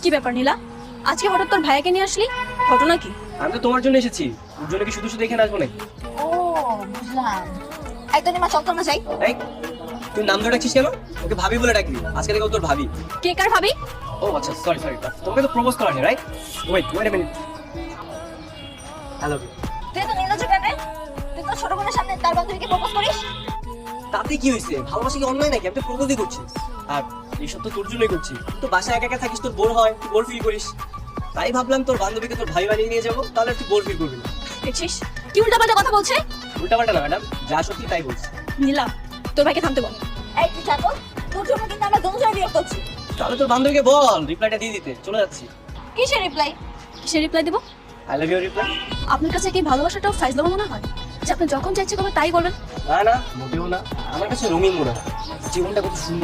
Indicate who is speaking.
Speaker 1: কি ব্যাপার নীলা, আজকে হঠাৎ তোর ভাইয়াকে নিয়ে আসলি? ঘটনা কি?
Speaker 2: আমি তো তোমার জন্য এসেছি, ওর জন্য কি শুধু শুধু এখানে আসবো নাকি?
Speaker 3: ও বুঝলাম। একদমই মা চল না যাই।
Speaker 2: এই তুই নাম ধরে ডাকছিস কেন? ওকে ভাবি বলে ডাকবি, আজকে থেকে ও তোর ভাবি।
Speaker 1: কে কার ভাবি?
Speaker 2: ও আচ্ছা, সরি সরি, তোমাকে তো প্রপোজ করানি, right? Wait wait a minute, I love you.
Speaker 3: তুই তো নির্লজ্জ কেন? তুই তো ছোট বোনের সামনে তার বান্ধবীকে প্রপোজ করিস?
Speaker 2: তাতে কি হয়েছে? ভালোবাসা কি অন্যায় নাকি? আমি তো প্রপোজই করছি। আর এইসব তো তোর জন্যই করছি। তো বাসায় একা একা থাকিস, তোর বোর হয়, তুই বোর ফিল করিস, তাই ভাবলাম তোর বান্ধবীকে তোর ভাই বানিয়ে নিয়ে যাবো, তাহলে তুই বোর ফিল করবি না।
Speaker 1: দেখছিস কি উল্টাপাল্টা কথা বলছে?
Speaker 2: উল্টাপাল্টা না ম্যাডাম, যা সত্যি তাই বলছি।
Speaker 1: নীলা, তোর ভাইকে থামতে বল।
Speaker 3: এই তুই থাকো, তোর জন্য কিন্তু আমরা দুজনে বিরক্ত হচ্ছি।
Speaker 2: তাহলে তোর বান্ধবীকে বল রিপ্লাইটা দিয়ে দিতে, চলে যাচ্ছি।
Speaker 3: কিসের রিপ্লাই?
Speaker 1: কিসের রিপ্লাই দেবো?
Speaker 2: I love you reply.
Speaker 1: আপনার কাছে কি ভালোবাসাটাও ফাইজলামো মনে হয় যে আপনি যখন চাইছে করবেন তাই বলবেন?
Speaker 2: না না, মোটেও না, আমার কাছে রঙিন মনে হয়। জীবনটা কত সুন্দর।